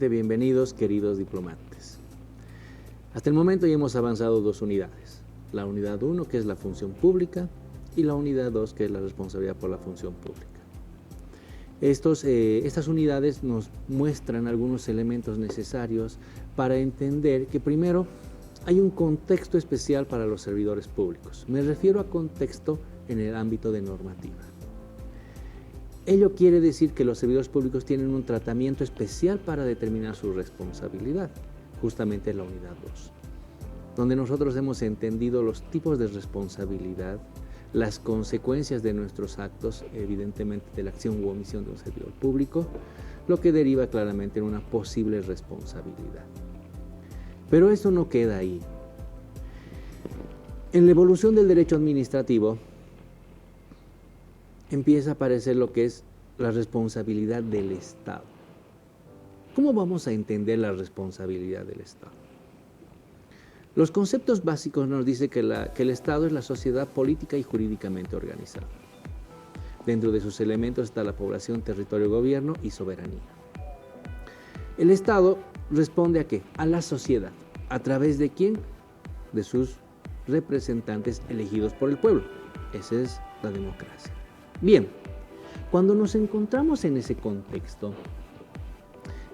Nuevamente bienvenidos, queridos diplomantes. Hasta el momento ya hemos avanzado dos unidades. La unidad 1, que es la función pública, y la unidad 2, que es la responsabilidad por la función pública. Estas unidades nos muestran algunos elementos necesarios para entender que primero hay un contexto especial para los servidores públicos. Me refiero a contexto en el ámbito de normativa. Ello quiere decir que los servidores públicos tienen un tratamiento especial para determinar su responsabilidad, justamente en la unidad 2, donde nosotros hemos entendido los tipos de responsabilidad, las consecuencias de nuestros actos, evidentemente de la acción u omisión de un servidor público, lo que deriva claramente en una posible responsabilidad. Pero eso no queda ahí. En la evolución del derecho administrativo empieza a aparecer lo que es la responsabilidad del Estado. ¿Cómo vamos a entender la responsabilidad del Estado? Los conceptos básicos nos dicen que el Estado es la sociedad política y jurídicamente organizada. Dentro de sus elementos está la población, territorio, gobierno y soberanía. El Estado responde ¿a qué? A la sociedad. ¿A través de quién? De sus representantes elegidos por el pueblo. Esa es la democracia. Bien, cuando nos encontramos en ese contexto,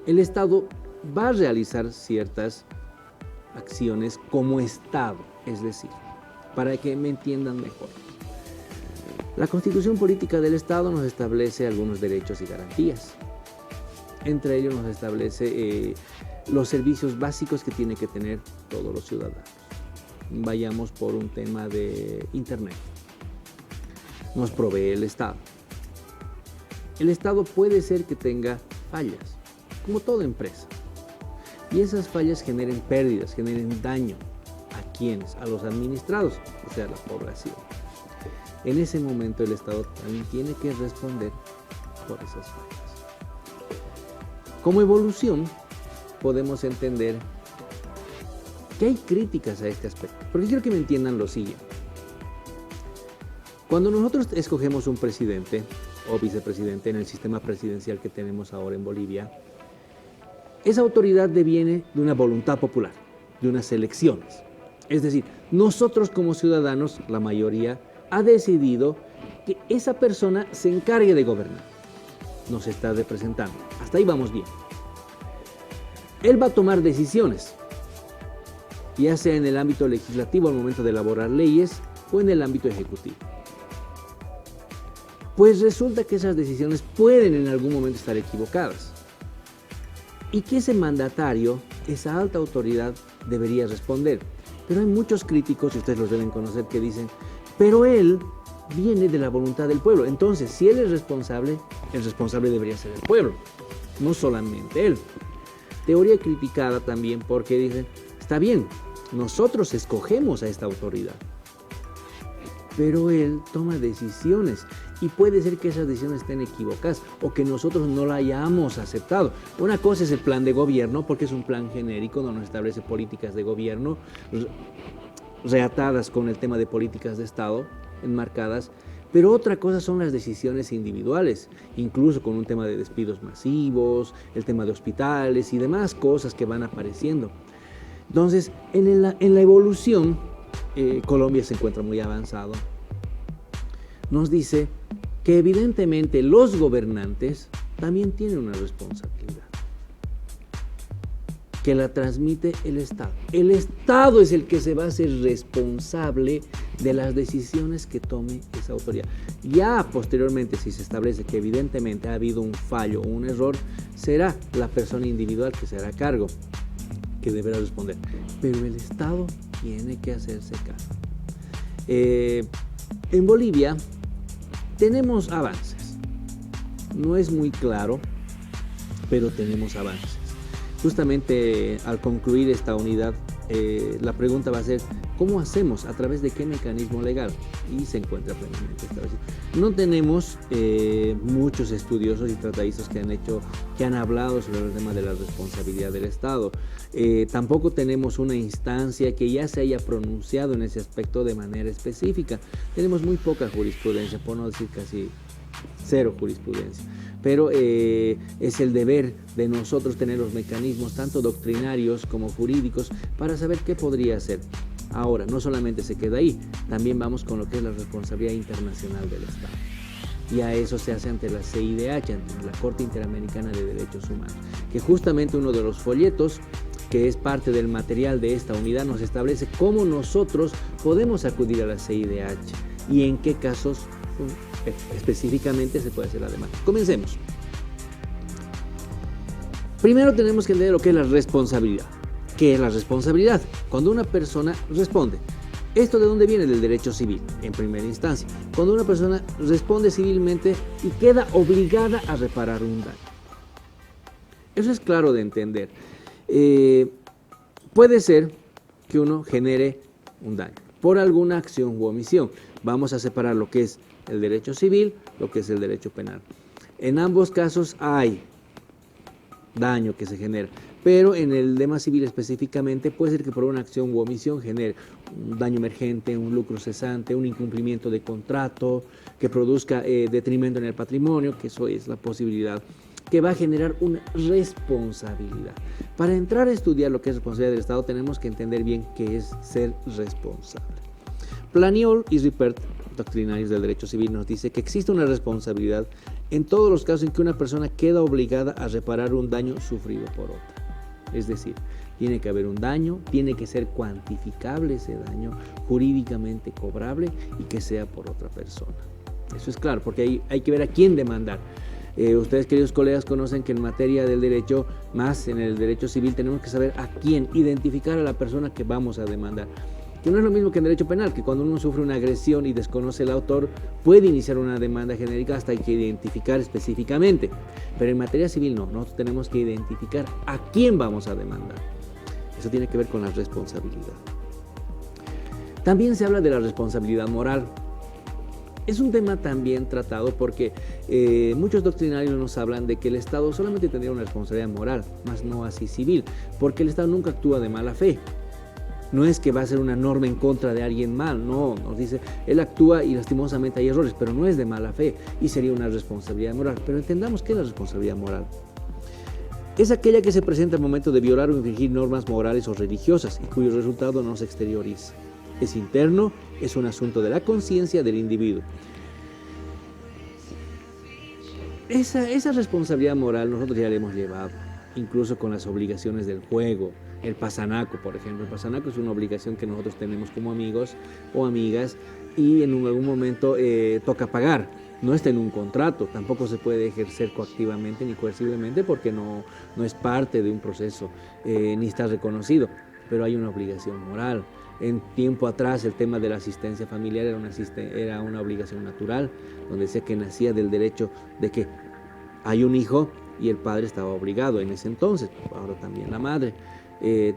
el Estado va a realizar ciertas acciones como Estado, es decir, para que me entiendan mejor. La Constitución Política del Estado nos establece algunos derechos y garantías. Entre ellos nos establece los servicios básicos que tienen que tener todos los ciudadanos. Vayamos por un tema de Internet. Nos provee el Estado. El Estado puede ser que tenga fallas, como toda empresa. Y esas fallas generen pérdidas, generen daño. ¿A quiénes? A los administrados, o sea, a la población. En ese momento el Estado también tiene que responder por esas fallas. Como evolución, podemos entender que hay críticas a este aspecto. Porque quiero que me entiendan lo siguiente. Cuando nosotros escogemos un presidente o vicepresidente en el sistema presidencial que tenemos ahora en Bolivia, esa autoridad deviene de una voluntad popular, de unas elecciones. Es decir, nosotros como ciudadanos, la mayoría, ha decidido que esa persona se encargue de gobernar. Nos está representando. Hasta ahí vamos bien. Él va a tomar decisiones, ya sea en el ámbito legislativo al momento de elaborar leyes o en el ámbito ejecutivo. Pues resulta que esas decisiones pueden en algún momento estar equivocadas. Y que ese mandatario, esa alta autoridad, debería responder. Pero hay muchos críticos, y ustedes los deben conocer, que dicen, pero él viene de la voluntad del pueblo. Entonces, si él es responsable, el responsable debería ser el pueblo, no solamente él. Teoría criticada también porque dicen, está bien, nosotros escogemos a esta autoridad, pero él toma decisiones y puede ser que esas decisiones estén equivocadas o que nosotros no la hayamos aceptado. Una cosa es el plan de gobierno, porque es un plan genérico donde nos establece políticas de gobierno reatadas con el tema de políticas de Estado, enmarcadas, pero otra cosa son las decisiones individuales, incluso con un tema de despidos masivos, el tema de hospitales y demás cosas que van apareciendo. Entonces, en la evolución, Colombia se encuentra muy avanzado. Nos dice que evidentemente los gobernantes también tienen una responsabilidad, que la transmite el Estado. El Estado es el que se va a hacer responsable de las decisiones que tome esa autoridad. Ya posteriormente, si se establece que evidentemente ha habido un fallo o un error, será la persona individual que se hará cargo, que deberá responder. Pero el Estado tiene que hacerse cargo. En Bolivia tenemos avances. No es muy claro, pero tenemos avances. Justamente al concluir esta unidad, la pregunta va a ser, ¿cómo hacemos? ¿A través de qué mecanismo legal? Y se encuentra plenamente establecido. No tenemos muchos estudiosos y tratadistas que han hablado sobre el tema de la responsabilidad del Estado. Tampoco tenemos una instancia que ya se haya pronunciado en ese aspecto de manera específica. Tenemos muy poca jurisprudencia, por no decir casi cero jurisprudencia. pero es el deber de nosotros tener los mecanismos tanto doctrinarios como jurídicos para saber qué podría hacer. Ahora, no solamente se queda ahí, también vamos con lo que es la responsabilidad internacional del Estado. Y a eso se hace ante la CIDH, ante la Corte Interamericana de Derechos Humanos, que justamente uno de los folletos, que es parte del material de esta unidad, nos establece cómo nosotros podemos acudir a la CIDH y en qué casos específicamente se puede hacer la demanda. Comencemos. Primero tenemos que entender lo que es la responsabilidad. ¿Qué es la responsabilidad? Cuando una persona responde. ¿Esto de dónde viene? Del derecho civil, en primera instancia. Cuando una persona responde civilmente y queda obligada a reparar un daño. Eso es claro de entender. Puede ser que uno genere un daño por alguna acción u omisión. Vamos a separar lo que es el derecho civil, lo que es el derecho penal. En ambos casos hay daño que se genera, pero en el tema civil específicamente puede ser que por una acción u omisión genere un daño emergente, un lucro cesante, un incumplimiento de contrato, que produzca detrimento en el patrimonio, que eso es la posibilidad que va a generar una responsabilidad. Para entrar a estudiar lo que es responsabilidad del Estado tenemos que entender bien qué es ser responsable. Planiol y Rippert, doctrinarios del derecho civil, nos dice que existe una responsabilidad en todos los casos en que una persona queda obligada a reparar un daño sufrido por otra. Es decir, tiene que haber un daño, tiene que ser cuantificable ese daño, jurídicamente cobrable y que sea por otra persona. Eso es claro, porque ahí hay que ver a quién demandar. Ustedes, queridos colegas, conocen que en materia del derecho, más en el derecho civil, tenemos que saber a quién, identificar a la persona que vamos a demandar. Que no es lo mismo que en derecho penal, que cuando uno sufre una agresión y desconoce el autor, puede iniciar una demanda genérica hasta hay que identificar específicamente. Pero en materia civil no, nosotros tenemos que identificar a quién vamos a demandar. Eso tiene que ver con la responsabilidad. También se habla de la responsabilidad moral. Es un tema también tratado porque muchos doctrinarios nos hablan de que el Estado solamente tendría una responsabilidad moral, más no así civil, porque el Estado nunca actúa de mala fe. No es que va a ser una norma en contra de alguien mal, no, nos dice, él actúa y lastimosamente hay errores, pero no es de mala fe y sería una responsabilidad moral. Pero entendamos qué es la responsabilidad moral. Es aquella que se presenta al momento de violar o infringir normas morales o religiosas y cuyo resultado no se exterioriza. Es interno, es un asunto de la conciencia del individuo. Esa responsabilidad moral nosotros ya la hemos llevado, incluso con las obligaciones del juego. El pasanaco, por ejemplo. El pasanaco es una obligación que nosotros tenemos como amigos o amigas y en algún momento toca pagar. No está en un contrato, tampoco se puede ejercer coactivamente ni coercivamente porque no es parte de un proceso ni está reconocido, pero hay una obligación moral. En tiempo atrás el tema de la asistencia familiar era una obligación natural, donde decía que nacía del derecho de que hay un hijo y el padre estaba obligado en ese entonces, ahora también la madre.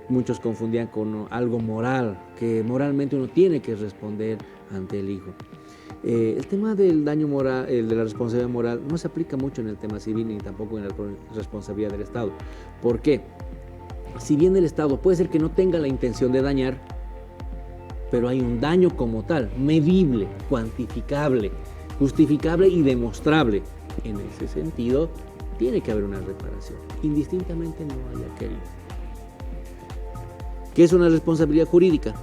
Muchos confundían con algo moral, que moralmente uno tiene que responder ante el hijo. El tema del daño moral, el de la responsabilidad moral, no se aplica mucho en el tema civil ni tampoco en la responsabilidad del Estado. ¿Por qué? Si bien el Estado puede ser que no tenga la intención de dañar, pero hay un daño como tal, medible, cuantificable, justificable y demostrable. En ese sentido, tiene que haber una reparación, indistintamente no haya querido. ¿Qué es una responsabilidad jurídica?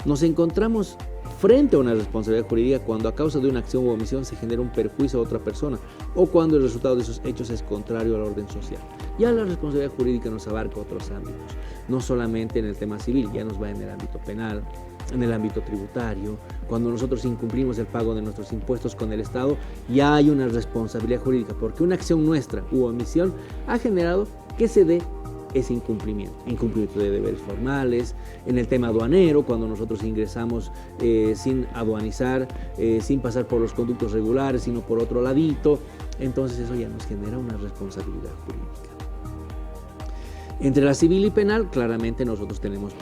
Nos encontramos frente a una responsabilidad jurídica cuando a causa de una acción u omisión se genera un perjuicio a otra persona o cuando el resultado de esos hechos es contrario al orden social. Ya la responsabilidad jurídica nos abarca otros ámbitos, no solamente en el tema civil, ya nos va en el ámbito penal, en el ámbito tributario. Cuando nosotros incumplimos el pago de nuestros impuestos con el Estado, ya hay una responsabilidad jurídica, porque una acción nuestra u omisión ha generado que se dé ese incumplimiento de deberes formales. En el tema aduanero, cuando nosotros ingresamos sin aduanizar, sin pasar por los conductos regulares, sino por otro ladito, entonces eso ya nos genera una responsabilidad jurídica. Entre la civil y penal, claramente nosotros tenemos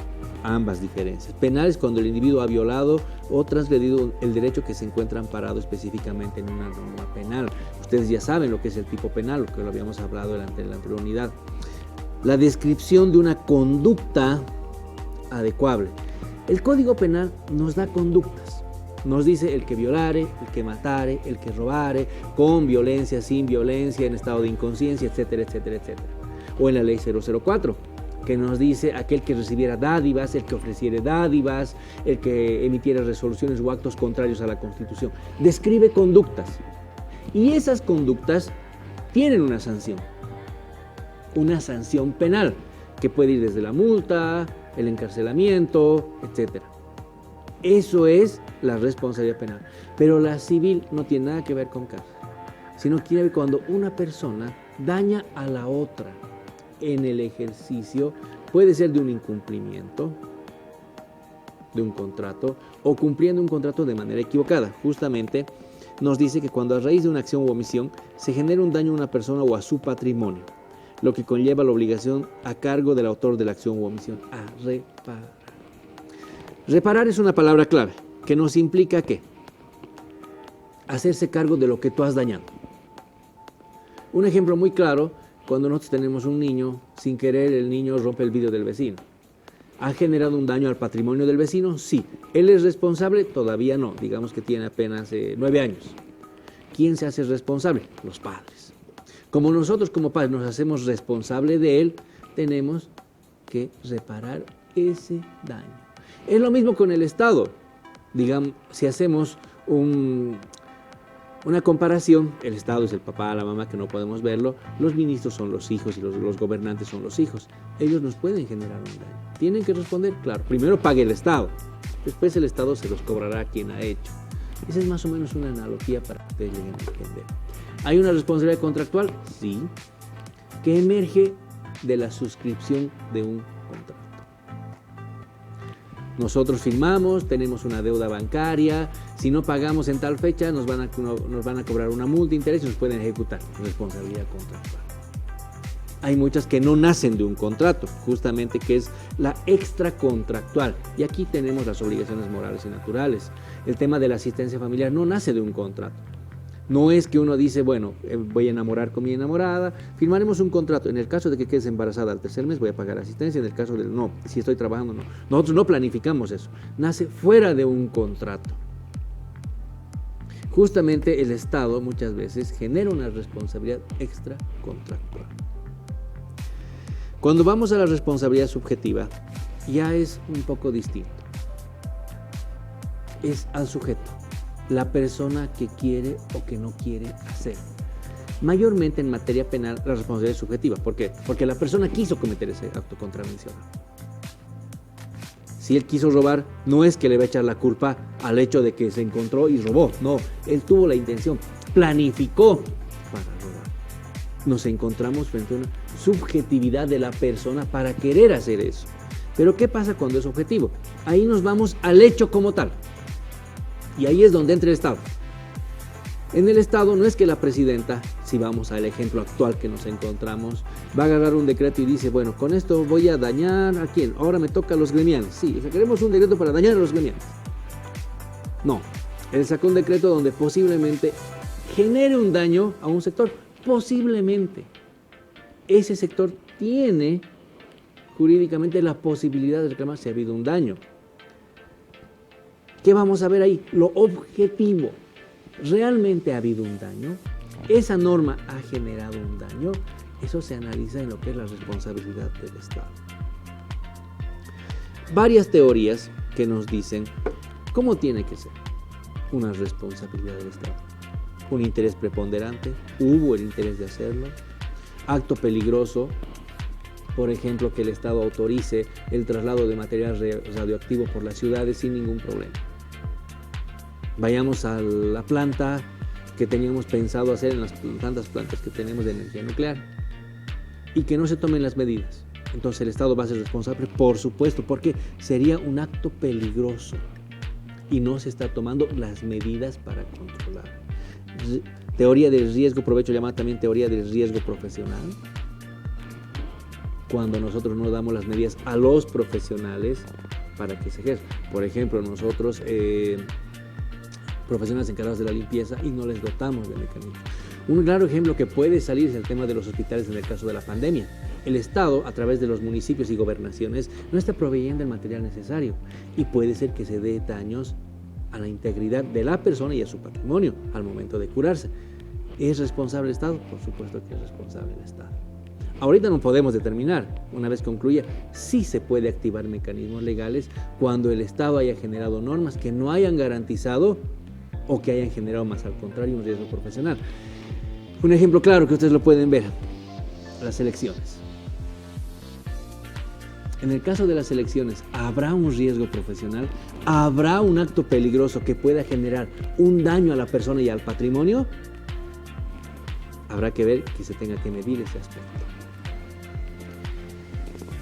ambas diferencias. Penal es cuando el individuo ha violado o transgredido el derecho que se encuentra amparado específicamente en una norma penal. Ustedes ya saben lo que es el tipo penal, lo que lo habíamos hablado en la anterior unidad. La descripción de una conducta adecuable. El Código Penal nos da conductas. Nos dice el que violare, el que matare, el que robare, con violencia, sin violencia, en estado de inconsciencia, etcétera, etcétera, etcétera. O en la ley 004, que nos dice aquel que recibiera dádivas, el que ofreciere dádivas, el que emitiera resoluciones o actos contrarios a la Constitución. Describe conductas. Y esas conductas tienen una sanción penal, que puede ir desde la multa, el encarcelamiento, etcétera. Eso es la responsabilidad penal. Pero la civil no tiene nada que ver con cárcel, sino que ver cuando una persona daña a la otra en el ejercicio, puede ser de un incumplimiento de un contrato o cumpliendo un contrato de manera equivocada. Justamente nos dice que cuando a raíz de una acción u omisión se genera un daño a una persona o a su patrimonio, lo que conlleva la obligación a cargo del autor de la acción u omisión a reparar. Reparar es una palabra clave que nos implica ¿qué? Hacerse cargo de lo que tú has dañado. Un ejemplo muy claro, cuando nosotros tenemos un niño, sin querer el niño rompe el vidrio del vecino. ¿Ha generado un daño al patrimonio del vecino? Sí. ¿Él es responsable? Todavía no. Digamos que tiene apenas 9 años. ¿Quién se hace responsable? Los padres. Como nosotros como padres nos hacemos responsable de él, tenemos que reparar ese daño. Es lo mismo con el Estado. Digamos, si hacemos una comparación, el Estado es el papá, la mamá, que no podemos verlo, los ministros son los hijos y los gobernantes son los hijos. Ellos nos pueden generar un daño. ¿Tienen que responder? Claro, primero pague el Estado, después el Estado se los cobrará a quien ha hecho. Esa es más o menos una analogía para que ustedes lleguen a entender. ¿Hay una responsabilidad contractual? Sí, que emerge de la suscripción de un contrato. Nosotros firmamos, tenemos una deuda bancaria, si no pagamos en tal fecha nos van a cobrar una multa, interés y nos pueden ejecutar. Responsabilidad contractual. Hay muchas que no nacen de un contrato, justamente que es la extracontractual. Y aquí tenemos las obligaciones morales y naturales. El tema de la asistencia familiar no nace de un contrato. No es que uno dice, bueno, voy a enamorar con mi enamorada, firmaremos un contrato. En el caso de que quedes embarazada al tercer mes, voy a pagar asistencia. En el caso del no, si estoy trabajando, no. Nosotros no planificamos eso. Nace fuera de un contrato. Justamente el Estado muchas veces genera una responsabilidad extracontractual. Cuando vamos a la responsabilidad subjetiva, ya es un poco distinto. Es al sujeto, la persona que quiere o que no quiere hacer. Mayormente en materia penal la responsabilidad es subjetiva. ¿Por qué? Porque la persona quiso cometer ese acto contravencional. Si él quiso robar, no es que le va a echar la culpa al hecho de que se encontró y robó. No, él tuvo la intención, planificó para robar. Nos encontramos frente a una subjetividad de la persona para querer hacer eso. Pero ¿qué pasa cuando es objetivo? Ahí nos vamos al hecho como tal. Y ahí es donde entra el Estado. En el Estado no es que la presidenta, si vamos al ejemplo actual que nos encontramos, va a agarrar un decreto y dice, bueno, con esto voy a dañar ¿a quién? Ahora me toca a los gremiales. Sí, o sea, queremos un decreto para dañar a los gremiales. No, él sacó un decreto donde posiblemente genere un daño a un sector. Posiblemente. Ese sector tiene jurídicamente la posibilidad de reclamar si ha habido un daño. ¿Qué vamos a ver ahí? Lo objetivo. ¿Realmente ha habido un daño? ¿Esa norma ha generado un daño? Eso se analiza en lo que es la responsabilidad del Estado. Varias teorías que nos dicen cómo tiene que ser una responsabilidad del Estado. Un interés preponderante, hubo el interés de hacerlo. Acto peligroso, por ejemplo, que el Estado autorice el traslado de material radioactivo por las ciudades sin ningún problema. Vayamos a la planta que teníamos pensado hacer en las tantas plantas que tenemos de energía nuclear y que no se tomen las medidas. Entonces el Estado va a ser responsable, por supuesto, porque sería un acto peligroso y no se está tomando las medidas para controlar. Teoría del riesgo, provecho llamada también teoría del riesgo profesional. Cuando nosotros no damos las medidas a los profesionales para que se ejerzan. Por ejemplo, nosotros, profesionales encargados de la limpieza, y no les dotamos de mecanismos. Un claro ejemplo que puede salir es el tema de los hospitales en el caso de la pandemia. El Estado, a través de los municipios y gobernaciones, no está proveyendo el material necesario y puede ser que se dé daños a la integridad de la persona y a su patrimonio al momento de curarse. ¿Es responsable el Estado? Por supuesto que es responsable el Estado. Ahorita no podemos determinar, una vez concluya, si se puede activar mecanismos legales cuando el Estado haya generado normas que no hayan garantizado o que hayan generado, más al contrario, un riesgo profesional. Un ejemplo claro que ustedes lo pueden ver, las elecciones. En el caso de las elecciones, ¿habrá un riesgo profesional? ¿Habrá un acto peligroso que pueda generar un daño a la persona y al patrimonio? Habrá que ver que se tenga que medir ese aspecto.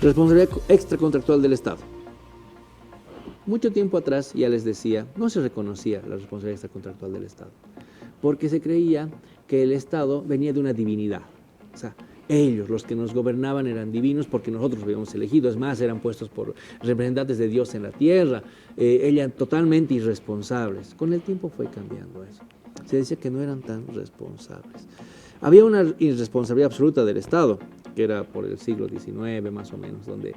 Responsabilidad extracontractual del Estado. Mucho tiempo atrás, ya les decía, no se reconocía la responsabilidad extracontractual del Estado, porque se creía que el Estado venía de una divinidad. O sea, ellos, los que nos gobernaban, eran divinos porque nosotros los habíamos elegido. Es más, eran puestos por representantes de Dios en la tierra. Eran totalmente irresponsables. Con el tiempo fue cambiando eso. Se decía que no eran tan responsables. Había una irresponsabilidad absoluta del Estado, que era por el siglo XIX más o menos, donde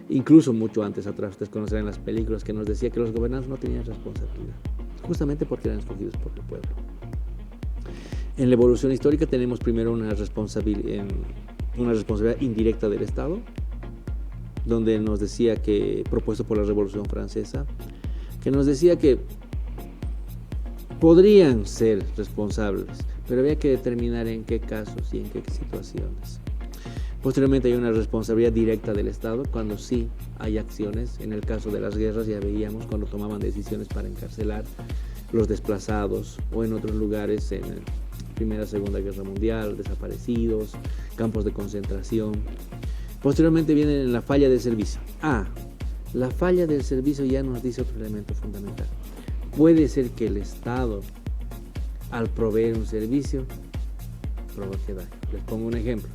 incluso mucho antes atrás, ustedes conocerán las películas, que nos decía que los gobernantes no tenían responsabilidad, justamente porque eran escogidos por el pueblo. En la evolución histórica tenemos primero una responsabilidad indirecta del Estado, donde nos decía que, propuesto por la Revolución Francesa, que nos decía que podrían ser responsables, pero había que determinar en qué casos y en qué situaciones. Posteriormente hay una responsabilidad directa del Estado cuando sí hay acciones. En el caso de las guerras ya veíamos cuando tomaban decisiones para encarcelar los desplazados, o en otros lugares en Primera, Segunda Guerra Mundial, desaparecidos, campos de concentración. Posteriormente viene la falla del servicio. La falla del servicio ya nos dice otro elemento fundamental. Puede ser que el Estado, al proveer un servicio, provoque daño. Les pongo un ejemplo.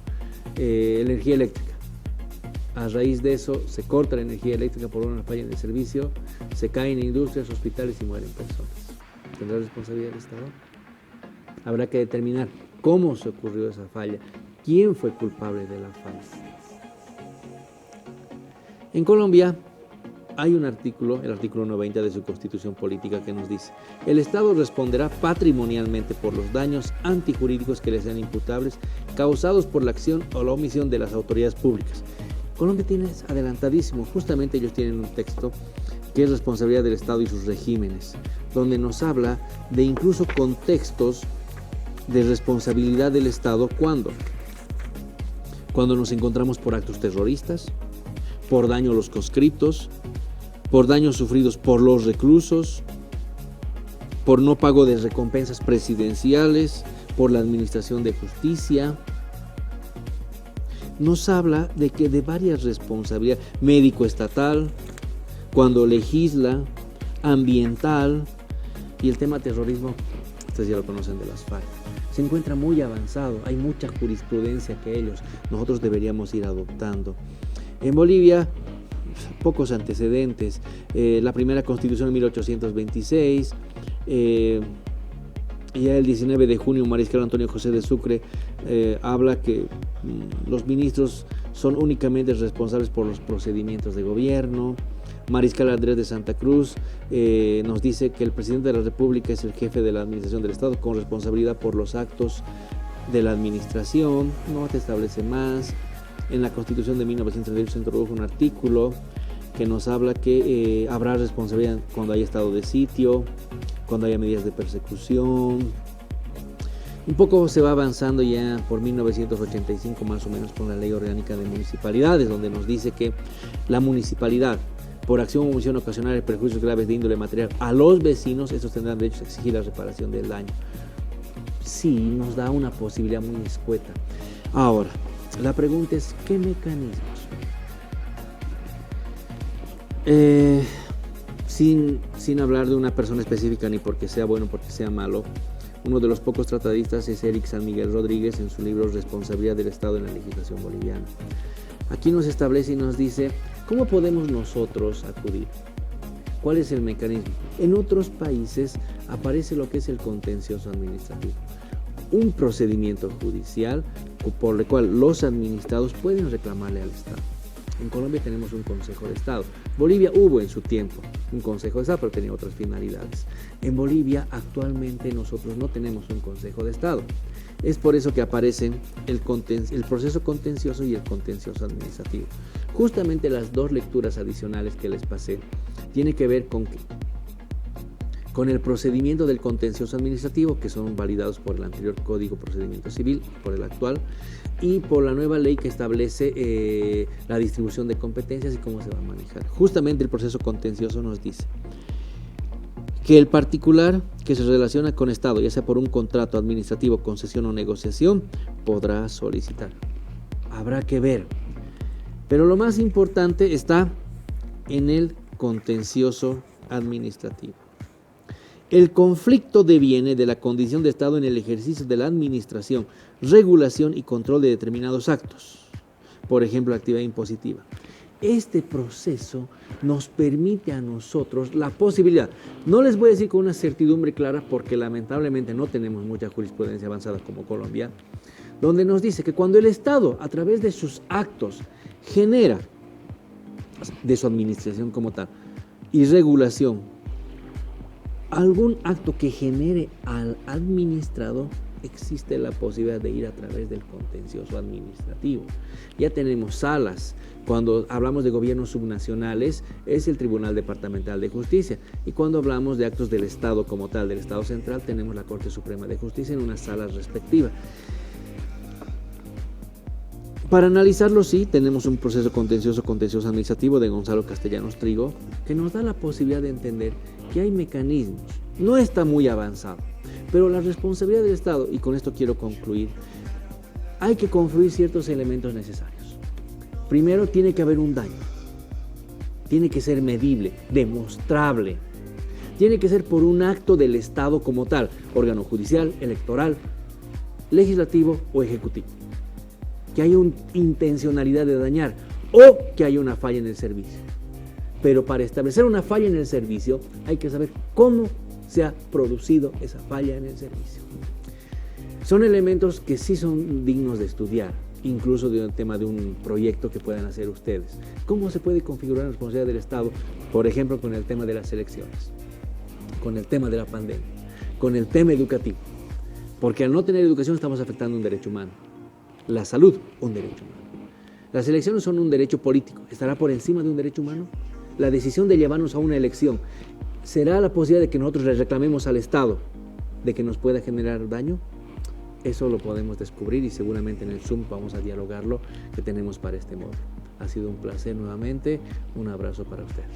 Energía eléctrica. A raíz de eso se corta la energía eléctrica por una falla en el servicio, se caen industrias, hospitales y mueren personas. ¿Tendrá responsabilidad el Estado? Habrá que determinar cómo se ocurrió esa falla, quién fue culpable de la falla. En Colombia hay un artículo, el artículo 90 de su Constitución Política, que nos dice: el Estado responderá patrimonialmente por los daños antijurídicos que le sean imputables causados por la acción o la omisión de las autoridades públicas. Colombia tiene adelantadísimo, justamente ellos tienen un texto que es responsabilidad del Estado y sus regímenes, donde nos habla de incluso contextos de responsabilidad del Estado. Cuando nos encontramos por actos terroristas, por daño a los conscriptos, por daños sufridos por los reclusos, por no pago de recompensas presidenciales, por la administración de justicia. Nos habla de varias responsabilidades: médico estatal, cuando legisla, ambiental, y el tema terrorismo, ustedes ya lo conocen, de las FARC. Se encuentra muy avanzado, hay mucha jurisprudencia que nosotros deberíamos ir adoptando. En Bolivia, pocos antecedentes. La primera constitución en 1826, ya el 19 de junio, Mariscal Antonio José de Sucre habla que los ministros son únicamente responsables por los procedimientos de gobierno. Mariscal Andrés de Santa Cruz nos dice que el presidente de la República es el jefe de la administración del Estado con responsabilidad por los actos de la administración. No te establece más. En la Constitución de 1938 se introdujo un artículo que nos habla que habrá responsabilidad cuando haya estado de sitio, cuando haya medidas de persecución. Un poco se va avanzando ya por 1985 más o menos con la Ley Orgánica de Municipalidades, donde nos dice que la municipalidad, por acción o omisión ocasionar de perjuicios graves de índole material a los vecinos, estos tendrán derecho a exigir la reparación del daño. Sí, nos da una posibilidad muy escueta. Ahora, la pregunta es, ¿qué mecanismos? Sin hablar de una persona específica, ni porque sea bueno, porque sea malo, uno de los pocos tratadistas es Eric San Miguel Rodríguez en su libro Responsabilidad del Estado en la Legislación Boliviana. Aquí nos establece y nos dice cómo podemos nosotros acudir, cuál es el mecanismo. En otros países aparece lo que es el contencioso administrativo, un procedimiento judicial por el cual los administrados pueden reclamarle al Estado. En Colombia tenemos un Consejo de Estado. Bolivia hubo en su tiempo un Consejo de Estado, pero tenía otras finalidades. En Bolivia actualmente nosotros no tenemos un Consejo de Estado. Es por eso que aparecen el proceso contencioso y el contencioso administrativo. Justamente las dos lecturas adicionales que les pasé tienen que ver con el procedimiento del contencioso administrativo, que son validados por el anterior Código de Procedimiento Civil, por el actual, y por la nueva ley que establece la distribución de competencias y cómo se va a manejar. Justamente el proceso contencioso nos dice que el particular que se relaciona con Estado, ya sea por un contrato administrativo, concesión o negociación, podrá solicitar. Habrá que ver. Pero lo más importante está en el contencioso administrativo. El conflicto deviene de la condición de Estado en el ejercicio de la administración, regulación y control de determinados actos, por ejemplo, actividad impositiva. Este proceso nos permite a nosotros la posibilidad, no les voy a decir con una certidumbre clara porque lamentablemente no tenemos mucha jurisprudencia avanzada como Colombia, donde nos dice que cuando el Estado a través de sus actos genera de su administración como tal y regulación algún acto que genere al administrado, existe la posibilidad de ir a través del contencioso administrativo. Ya tenemos salas. Cuando hablamos de gobiernos subnacionales, es el Tribunal Departamental de Justicia. Y cuando hablamos de actos del Estado como tal, del Estado central, tenemos la Corte Suprema de Justicia en unas salas respectivas. Para analizarlo, sí, tenemos un proceso contencioso administrativo de Gonzalo Castellanos Trigo, que nos da la posibilidad de entender que hay mecanismos. No está muy avanzado, pero la responsabilidad del Estado, y con esto quiero concluir, hay que confluir ciertos elementos necesarios. Primero, tiene que haber un daño. Tiene que ser medible, demostrable. Tiene que ser por un acto del Estado como tal, órgano judicial, electoral, legislativo o ejecutivo. Que haya una intencionalidad de dañar o que haya una falla en el servicio. Pero para establecer una falla en el servicio hay que saber cómo se ha producido esa falla en el servicio. Son elementos que sí son dignos de estudiar, incluso de un tema de un proyecto que puedan hacer ustedes. ¿Cómo se puede configurar la responsabilidad del Estado? Por ejemplo, con el tema de las elecciones, con el tema de la pandemia, con el tema educativo. Porque al no tener educación estamos afectando un derecho humano. La salud, un derecho humano. Las elecciones son un derecho político. ¿Estará por encima de un derecho humano? La decisión de llevarnos a una elección, ¿será la posibilidad de que nosotros le reclamemos al Estado de que nos pueda generar daño? Eso lo podemos descubrir y seguramente en el Zoom vamos a dialogarlo que tenemos para este módulo. Ha sido un placer nuevamente. Un abrazo para ustedes.